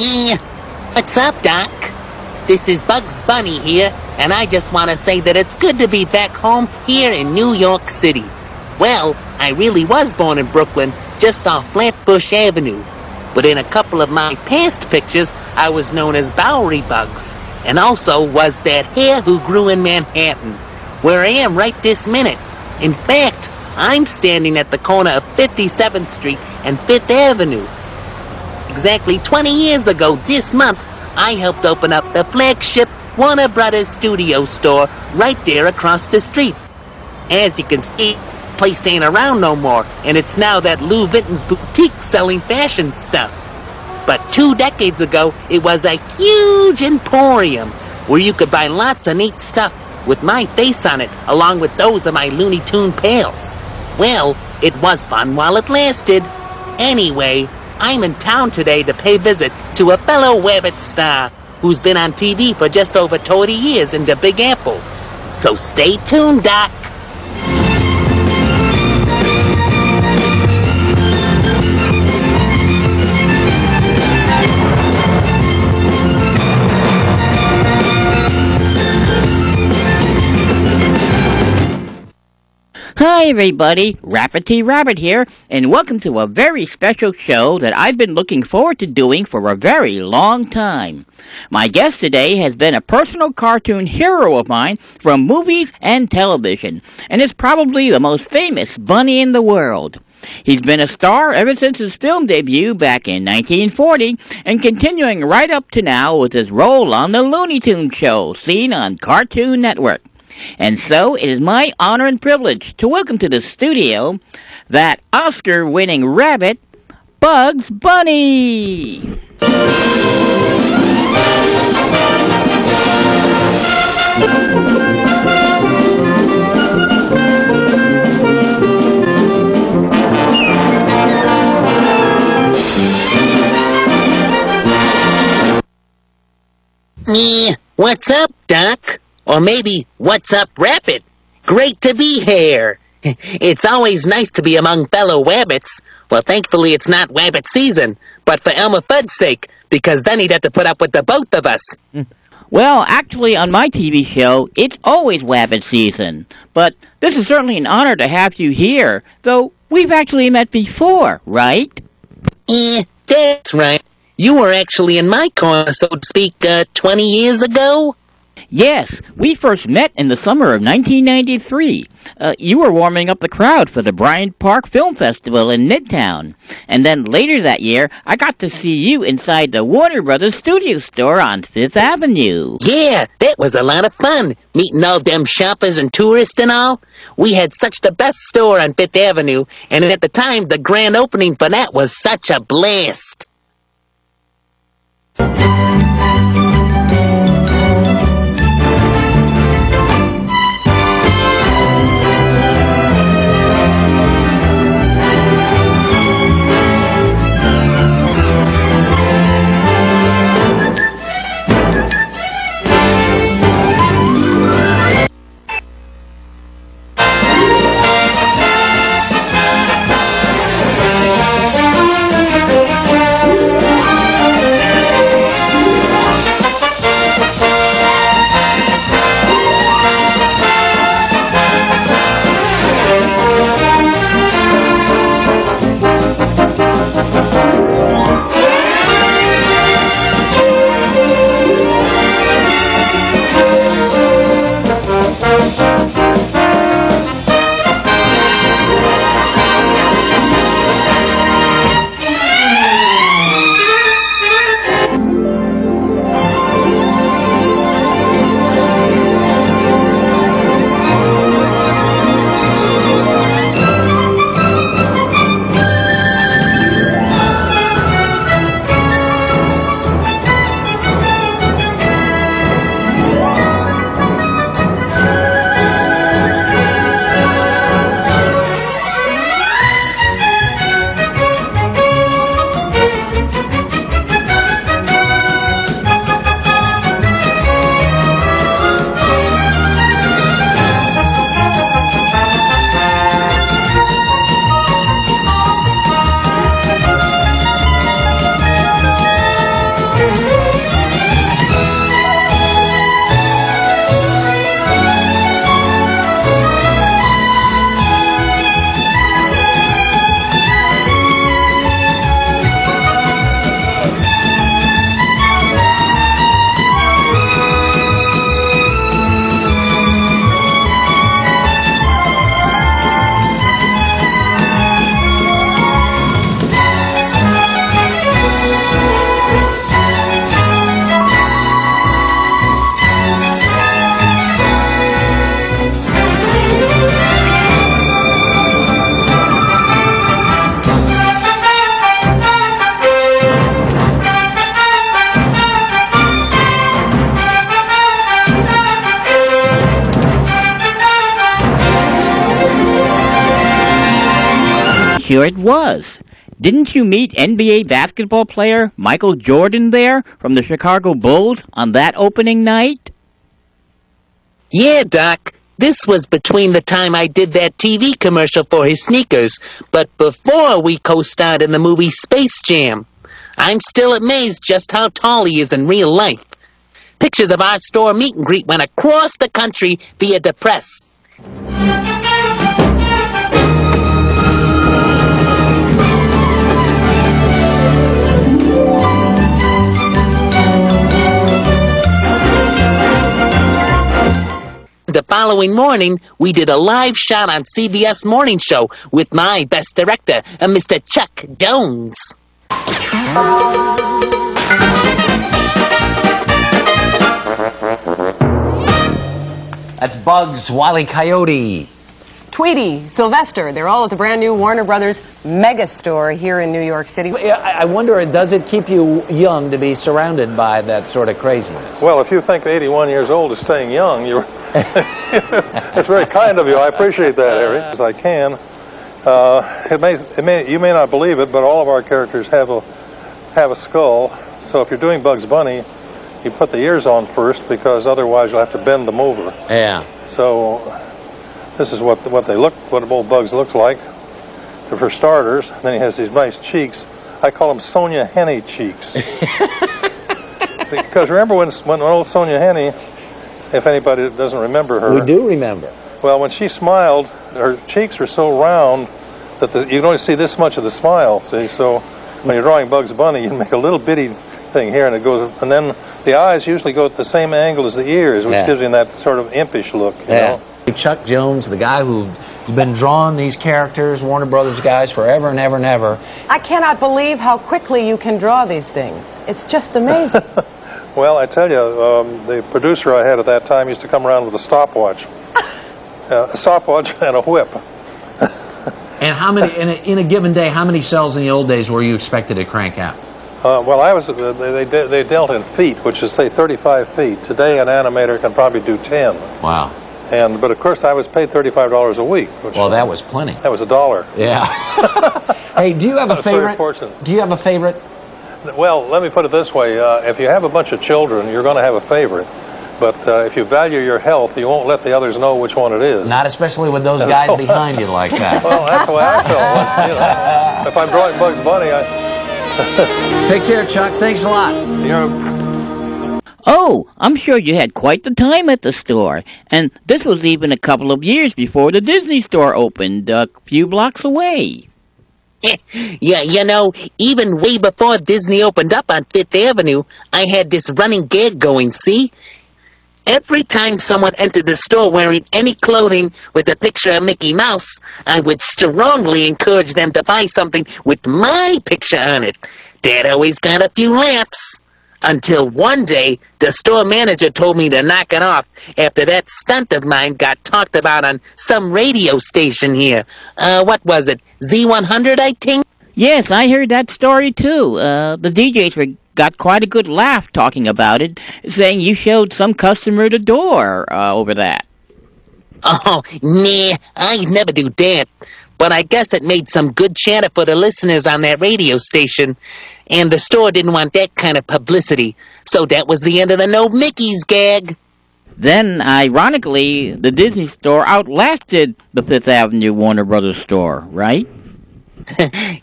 What's up, Doc? This is Bugs Bunny here, and I just want to say that it's good to be back home here in New York City. Well, I really was born in Brooklyn, just off Flatbush Avenue. But in a couple of my past pictures, I was known as Bowery Bugs, and also was that hare who grew in Manhattan, where I am right this minute. In fact, I'm standing at the corner of 57th Street and 5th Avenue. Exactly 20 years ago this month, I helped open up the flagship Warner Brothers studio store right there across the street. As you can see, the place ain't around no more, and it's now that Louis Vuitton's boutique selling fashion stuff. But 2 decades ago, it was a huge emporium where you could buy lots of neat stuff with my face on it, along with those of my Looney Tune pals. Well, it was fun while it lasted. Anyway, I'm in town today to pay visit to a fellow Rabbit star who's been on TV for just over 20 years in the Big Apple. So stay tuned, Doc. Hi everybody, T Rabbit here, and welcome to a very special show that I've been looking forward to doing for a very long time. My guest today has been a personal cartoon hero of mine from movies and television, and is probably the most famous bunny in the world. He's been a star ever since his film debut back in 1940, and continuing right up to now with his role on the Looney Tunes show, seen on Cartoon Network. And so, it is my honor and privilege to welcome to the studio that Oscar-winning rabbit, Bugs Bunny! What's up, Doc? Or maybe, what's up, Rabbit? Great to be here. It's always nice to be among fellow rabbits. Well, thankfully it's not rabbit season, but for Elmer Fudd's sake, because then he'd have to put up with the both of us. Well, actually, on my TV show, it's always rabbit season. But this is certainly an honor to have you here, though we've actually met before, right? That's right. You were actually in my corner, so to speak, 20 years ago? Yes, we first met in the summer of 1993. You were warming up the crowd for the Bryant Park Film Festival in Midtown. And then later that year, I got to see you inside the Warner Brothers studio store on 5th Avenue. Yeah, that was a lot of fun, meeting all them shoppers and tourists and all. We had such the best store on 5th Avenue, and at the time, the grand opening for that was such a blast. Sure it was. Didn't you meet NBA basketball player Michael Jordan there from the Chicago Bulls on that opening night? Yeah, Doc. This was between the time I did that TV commercial for his sneakers, but before we co-starred in the movie Space Jam. I'm still amazed just how tall he is in real life. Pictures of our store meet and greet went across the country via the press. The following morning, we did a live shot on CBS Morning Show with my best director, Mr. Chuck Jones. That's Bugs, Wile E. Coyote, Tweety, Sylvester, they're all at the brand new Warner Brothers mega store here in New York City. I wonder, does it keep you young to be surrounded by that sort of craziness? Well, if you think 81 years old is staying young, you're it's very kind of you. I appreciate that, Harry, as I can. You may not believe it, but all of our characters have a skull. So if you're doing Bugs Bunny, you put the ears on first, because otherwise you'll have to bend them over. Yeah. So this is what old Bugs looks like. For starters, then he has these nice cheeks. I call them Sonia Henne cheeks. Because remember when old Sonia Henne, if anybody doesn't remember her. We do remember. Well, when she smiled, her cheeks were so round that you can only see this much of the smile, see? So when you're drawing Bugs Bunny, you make a little bitty thing here, and it goes, and then the eyes usually go at the same angle as the ears, which gives you that sort of impish look, you know? Chuck Jones, the guy who's been drawing these characters, Warner Brothers guys, forever and ever and ever. I cannot believe how quickly you can draw these things. It's just amazing. Well, I tell you, the producer I had at that time used to come around with a stopwatch. A stopwatch and a whip. And how many, in a given day, how many cells in the old days were you expected to crank out? Well, they dealt in feet, which is, say, 35 feet. Today, an animator can probably do 10. Wow. But of course, I was paid $35 a week. Well, that was plenty. That was $1. Yeah. Hey, do you have a favorite? Very fortunate. Do you have a favorite? Well, let me put it this way. If you have a bunch of children, you're going to have a favorite. But if you value your health, you won't let the others know which one it is. Not especially with those guys behind you like that. Well, that's the way I feel. You know, if I'm drawing Bugs Bunny, Take care, Chuck. Thanks a lot. Oh, I'm sure you had quite the time at the store. And this was even a couple of years before the Disney store opened, a few blocks away. Yeah, you know, even way before Disney opened up on Fifth Avenue, I had this running gag going, see? Every time someone entered the store wearing any clothing with a picture of Mickey Mouse, I would strongly encourage them to buy something with my picture on it. That always got a few laughs. Until one day, the store manager told me to knock it off after that stunt of mine got talked about on some radio station here. What was it? Z100, I think? Yes, I heard that story too. The DJs got quite a good laugh talking about it, saying you showed some customer the door over that. Oh, nah, I'd never do that. But I guess it made some good chatter for the listeners on that radio station. And the store didn't want that kind of publicity. So that was the end of the No Mickey's gag. Then, ironically, the Disney store outlasted the Fifth Avenue Warner Brothers store, right?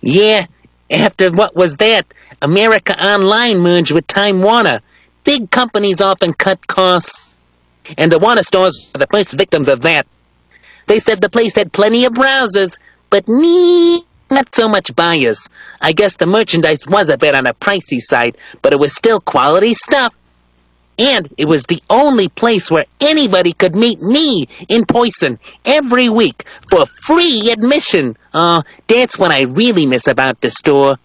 Yeah, after what was that, America Online merged with Time Warner. Big companies often cut costs. And the Warner stores were the first victims of that. They said the place had plenty of browsers, but not so much buyers. I guess the merchandise was a bit on the pricey side, but it was still quality stuff. And it was the only place where anybody could meet me in person every week for free admission. That's what I really miss about the store.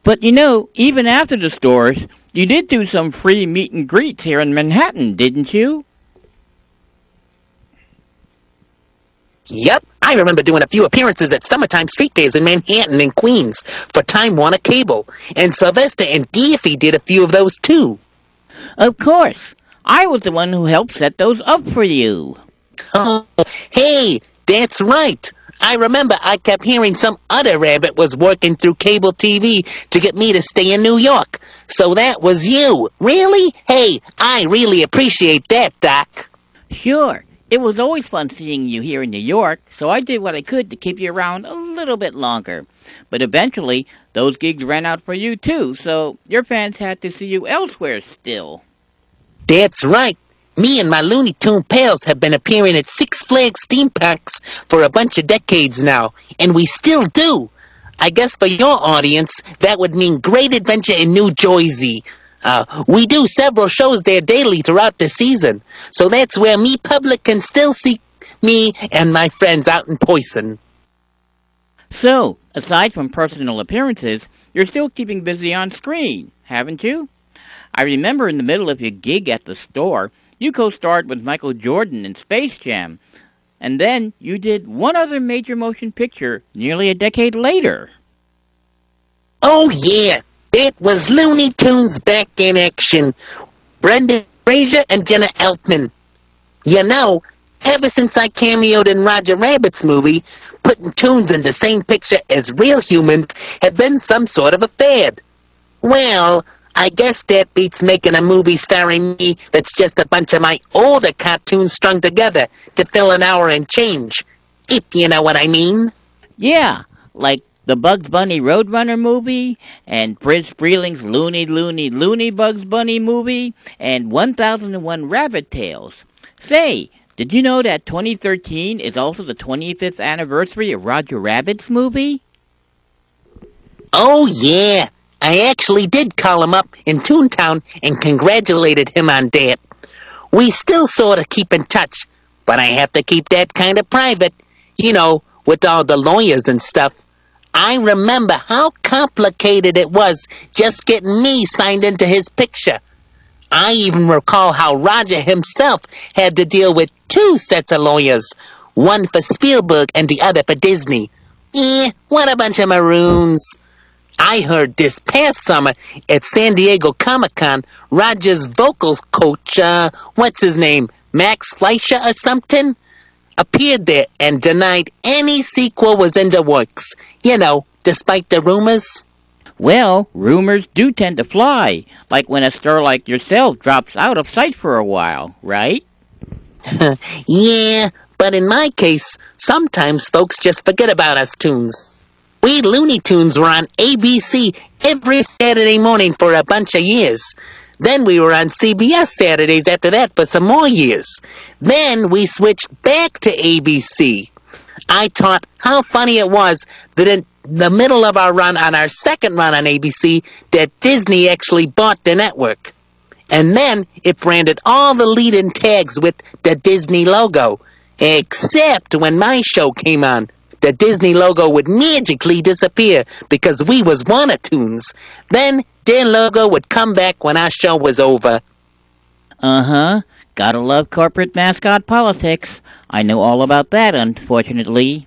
But you know, even after the stores, you did do some free meet and greets here in Manhattan, didn't you? Yep, I remember doing a few appearances at summertime street days in Manhattan and Queens for Time Warner Cable. And Sylvester and Daffy did a few of those too. Of course. I was the one who helped set those up for you. Oh, hey, that's right. I remember I kept hearing some other rabbit was working through cable TV to get me to stay in New York. So that was you. Really? Hey, I really appreciate that, Doc. Sure. It was always fun seeing you here in New York, so I did what I could to keep you around a little bit longer. But eventually, those gigs ran out for you too, so your fans had to see you elsewhere still. That's right. Me and my Looney Tune pals have been appearing at Six Flags theme parks for a bunch of decades now, and we still do. I guess for your audience, that would mean Great Adventure in New Jersey. We do several shows there daily throughout the season, so that's where me public can still see me and my friends out in Poison. So, aside from personal appearances, you're still keeping busy on screen, haven't you? I remember in the middle of your gig at the store, you co-starred with Michael Jordan in Space Jam, and then you did one other major motion picture nearly a decade later. Oh yeah, that was Looney Tunes back in action. Brendan Fraser and Jenna Elfman. You know, ever since I cameoed in Roger Rabbit's movie, putting tunes in the same picture as real humans had been some sort of a fad. Well, I guess that beats making a movie starring me that's just a bunch of my older cartoons strung together to fill an hour and change, if you know what I mean. Yeah, like the Bugs Bunny Roadrunner movie, and Friz Freeling's Looney Bugs Bunny movie, and 1001 Rabbit Tales. Say, did you know that 2013 is also the 25th anniversary of Roger Rabbit's movie? Oh yeah, I actually did call him up in Toontown and congratulated him on that. We still sort of keep in touch, but I have to keep that kind of private, you know, with all the lawyers and stuff. I remember how complicated it was just getting me signed into his picture. I even recall how Roger himself had to deal with two sets of lawyers, one for Spielberg and the other for Disney. What a bunch of maroons. I heard this past summer at San Diego Comic-Con, Roger's vocals coach, what's his name, Max Fleischer or something, appeared there and denied any sequel was in the works. You know, despite the rumors. Well, rumors do tend to fly, like when a star like yourself drops out of sight for a while, right? Yeah, but in my case, sometimes folks just forget about us tunes. We Looney Tunes were on ABC every Saturday morning for a bunch of years. Then we were on CBS Saturdays after that for some more years. Then we switched back to ABC. I thought how funny it was that in the middle of our run on our second run on ABC that Disney actually bought the network. And then it branded all the lead-in tags with the Disney logo. Except when my show came on, the Disney logo would magically disappear because we was Wanna-Toons. Then their logo would come back when our show was over. Uh-huh. Gotta love corporate mascot politics. I know all about that, unfortunately.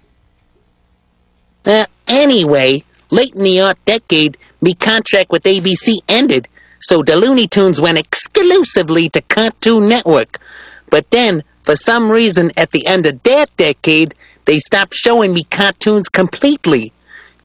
Anyway, late in the decade, my contract with ABC ended, so the Looney Tunes went exclusively to Cartoon Network. But then, for some reason, at the end of that decade, they stopped showing me cartoons completely.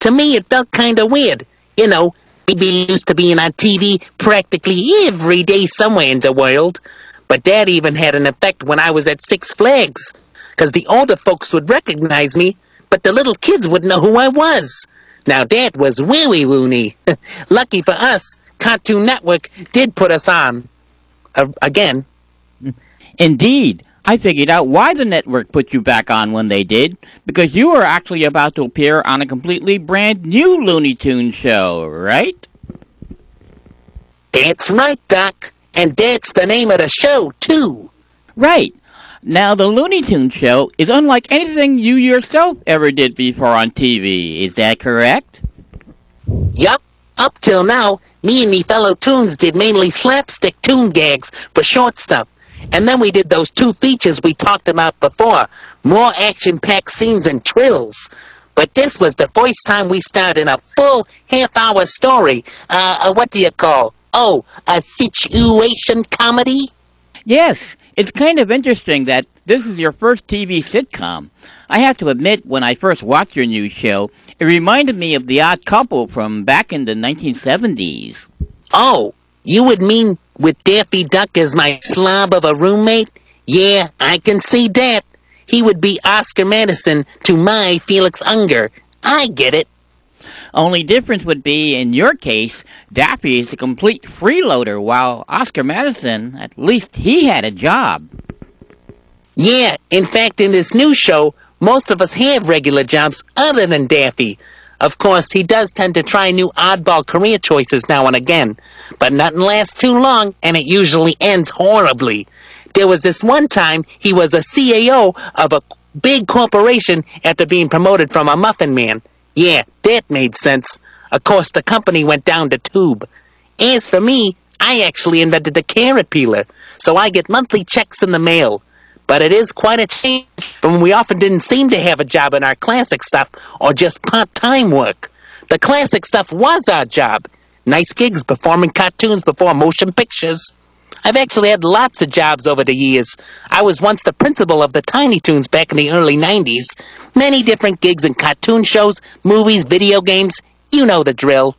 To me, it felt kind of weird. You know, maybe used to being on TV practically every day somewhere in the world. But that even had an effect when I was at Six Flags, because the older folks would recognize me, but the little kids wouldn't know who I was. Now that was really loony. Lucky for us, Cartoon Network did put us on. Again. Indeed. I figured out why the network put you back on when they did, because you were actually about to appear on a completely brand new Looney Tunes show, right? That's right, Doc. And that's the name of the show, too. Right. Now, the Looney Tunes show is unlike anything you yourself ever did before on TV. Is that correct? Yup. Up till now, me and me fellow Toons did mainly slapstick toon gags for short stuff. And then we did those two features we talked about before. More action-packed scenes and trills. But this was the first time we started a full half-hour story. What do you call? Oh, a situation comedy? Yes. It's kind of interesting that this is your first TV sitcom. I have to admit, when I first watched your new show, it reminded me of The Odd Couple from back in the 1970s. Oh, you would mean with Daffy Duck as my slob of a roommate? Yeah, I can see that. He would be Oscar Madison to my Felix Unger. I get it. Only difference would be, in your case, Daffy is a complete freeloader, while Oscar Madison, at least he had a job. Yeah, in fact, in this new show, most of us have regular jobs other than Daffy. Of course, he does tend to try new oddball career choices now and again, but nothing lasts too long, and it usually ends horribly. There was this one time he was a CAO of a big corporation after being promoted from a muffin man. Yeah, that made sense. Of course, the company went down the tube. As for me, I actually invented the carrot peeler, so I get monthly checks in the mail. But it is quite a change from when we often didn't seem to have a job in our classic stuff or just part-time work. The classic stuff was our job. Nice gigs performing cartoons before motion pictures. I've actually had lots of jobs over the years. I was once the principal of the Tiny Toons back in the early 90s. Many different gigs in cartoon shows, movies, video games. You know the drill.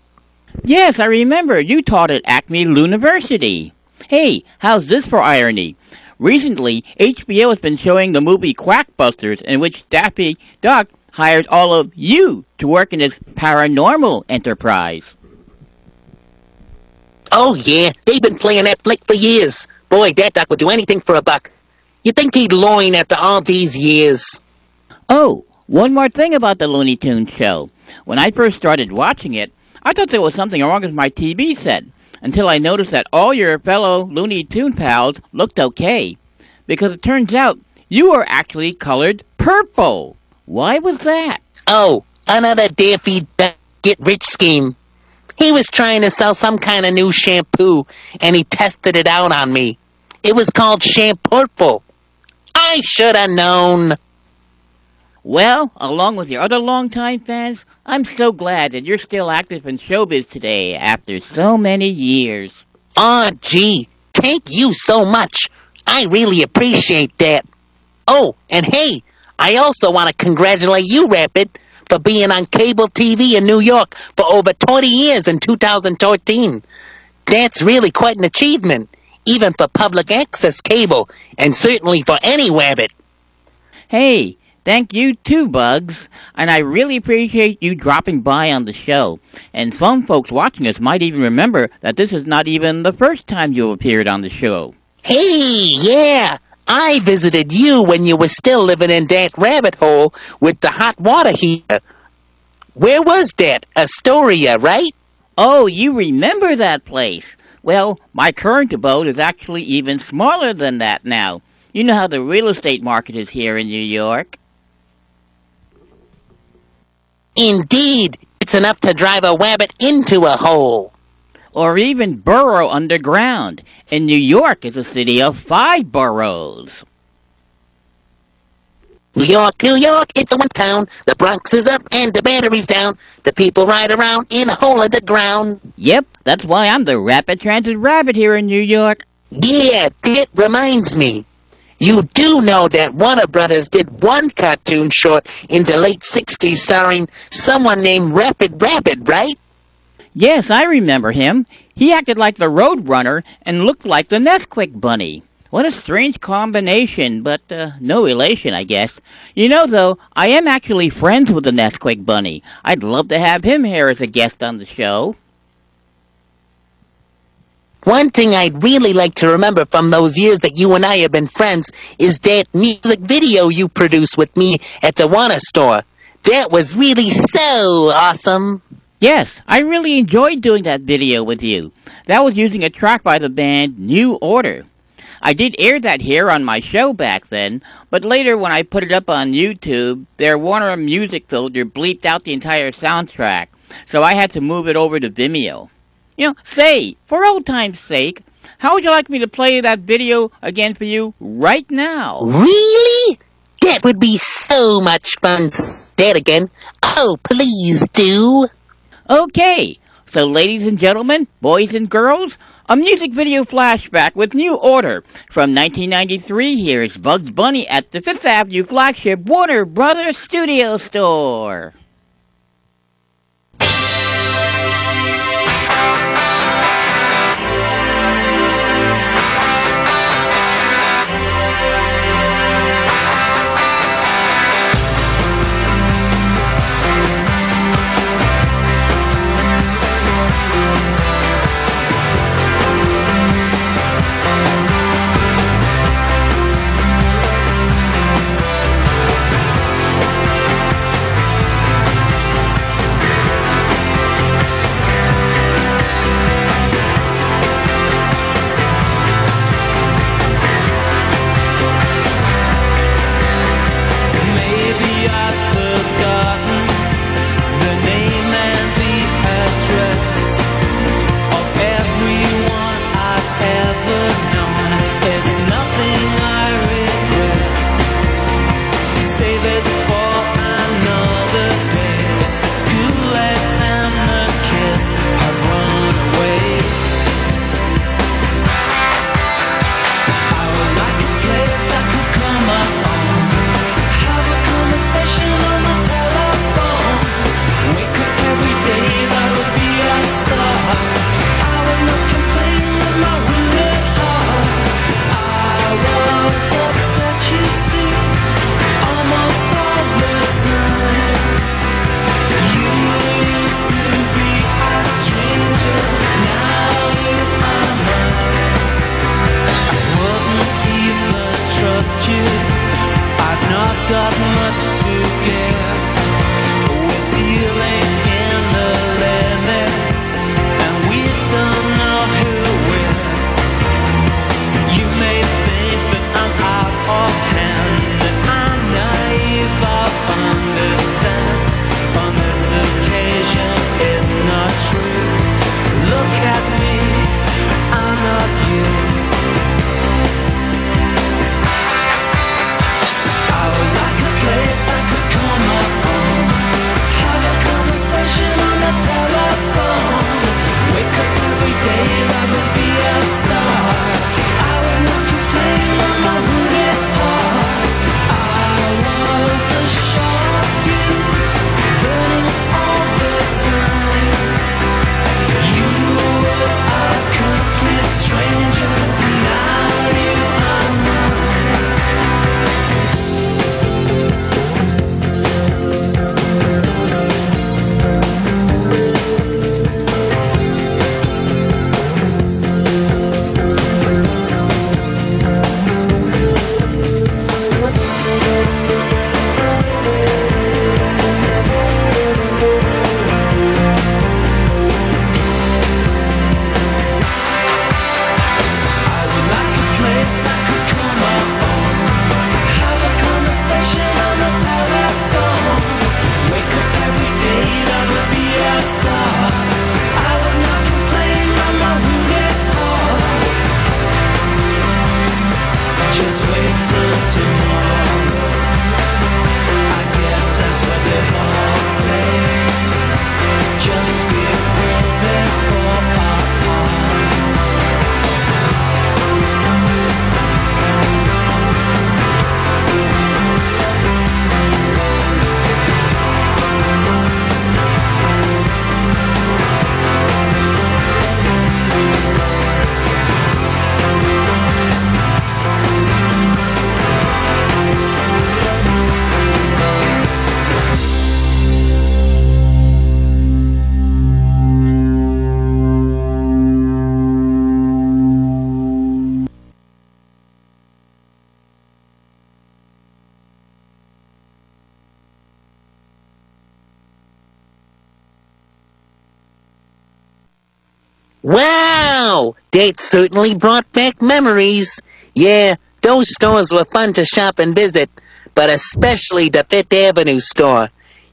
Yes, I remember. You taught at Acme University. Hey, how's this for irony? Recently, HBO has been showing the movie Quackbusters, in which Daffy Duck hires all of you to work in his paranormal enterprise. Oh, yeah, they've been playing that flick for years. Boy, that duck would do anything for a buck. You'd think he'd loin after all these years. Oh, one more thing about the Looney Tunes show. When I first started watching it, I thought there was something wrong with my TV set, until I noticed that all your fellow Looney Tune pals looked okay. Because it turns out you are actually colored purple. Why was that? Oh, another Daffy Duck get-rich scheme. He was trying to sell some kind of new shampoo, and he tested it out on me. It was called Shampurple. I should have known. Well, along with your other longtime fans, I'm so glad that you're still active in showbiz today after so many years. Aw, gee, thank you so much. I really appreciate that. Oh, and hey, I also want to congratulate you, Rabbit, for being on cable TV in New York for over 20 years in 2013. That's really quite an achievement, even for public access cable, and certainly for any rabbit. Hey, thank you too, Bugs. And I really appreciate you dropping by on the show. And some folks watching us might even remember that this is not even the first time you appeared on the show. Hey, yeah, I visited you when you were still living in that rabbit hole with the hot water heater. Where was that? Astoria, right? Oh, you remember that place. Well, my current abode is actually even smaller than that now. You know how the real estate market is here in New York. Indeed, it's enough to drive a rabbit into a hole. Or even burrow underground. And New York is a city of 5 boroughs. New York, it's the one town. The Bronx is up and the Battery's down. The people ride around in a hole in the ground. Yep, that's why I'm the Rapid Transit Rabbit here in New York. Yeah, that reminds me. You do know that Warner Brothers did one cartoon short in the late 60s starring someone named Rapid Rabbit, right? Yes, I remember him. He acted like the Roadrunner and looked like the Nesquik Bunny. What a strange combination, but no relation, I guess. You know, though, I am actually friends with the Nesquik Bunny. I'd love to have him here as a guest on the show. One thing I'd really like to remember from those years that you and I have been friends is that music video you produced with me at the Warner store. That was really so awesome. Yes, I really enjoyed doing that video with you. That was using a track by the band New Order. I did air that here on my show back then, but later when I put it up on YouTube, their Warner Music filter bleeped out the entire soundtrack, so I had to move it over to Vimeo. You know, say, for old time's sake, how would you like me to play that video again for you right now? Really? That would be so much fun. That again. Oh, please do. Okay, So ladies and gentlemen, boys and girls, a music video flashback with New Order. From 1993, here's Bugs Bunny at the Fifth Avenue flagship Warner Brothers Studio Store. Wow! That certainly brought back memories. Yeah, those stores were fun to shop and visit, but especially the Fifth Avenue store.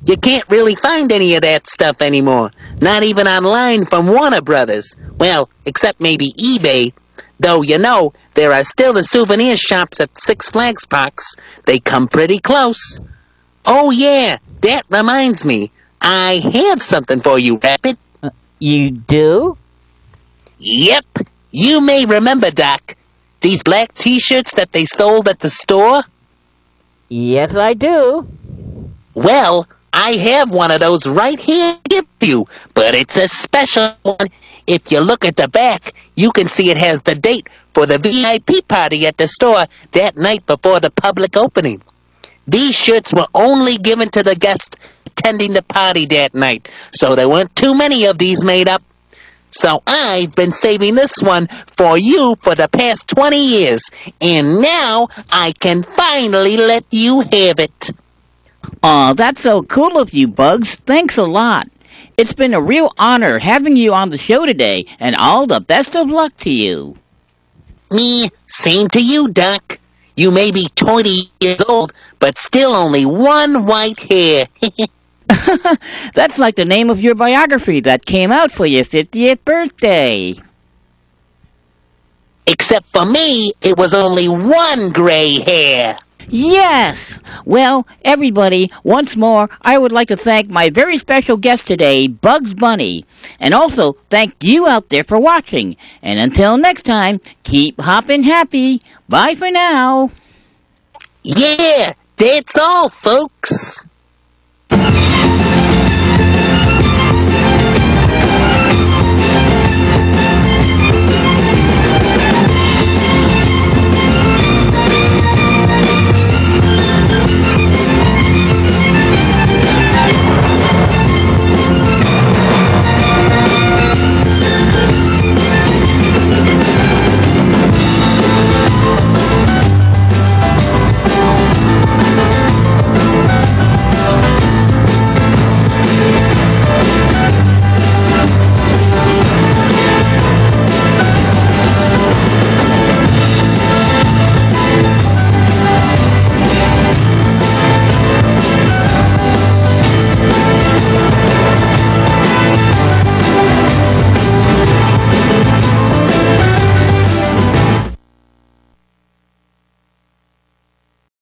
You can't really find any of that stuff anymore, not even online from Warner Brothers. Well, except maybe eBay. Though, you know, there are still the souvenir shops at Six Flags parks. They come pretty close. Oh yeah, that reminds me. I have something for you, Rabbit. You do? Yep. You may remember, Doc, these black T-shirts that they sold at the store? Yes, I do. Well, I have one of those right here to give you, but it's a special one. If you look at the back, you can see it has the date for the VIP party at the store that night before the public opening. These shirts were only given to the guests attending the party that night, so there weren't too many of these made up. So I've been saving this one for you for the past 20 years, and now I can finally let you have it. Aw, that's so cool of you, Bugs. Thanks a lot. It's been a real honor having you on the show today, and all the best of luck to you. Same to you, Doc. You may be 20 years old, but still only one white hair. That's like the name of your biography that came out for your 50th birthday. Except for me, it was only one gray hair. Yes! Well, everybody, once more, I would like to thank my very special guest today, Bugs Bunny. And also, thank you out there for watching. And until next time, keep hoppin' happy. Bye for now. Yeah, that's all, folks.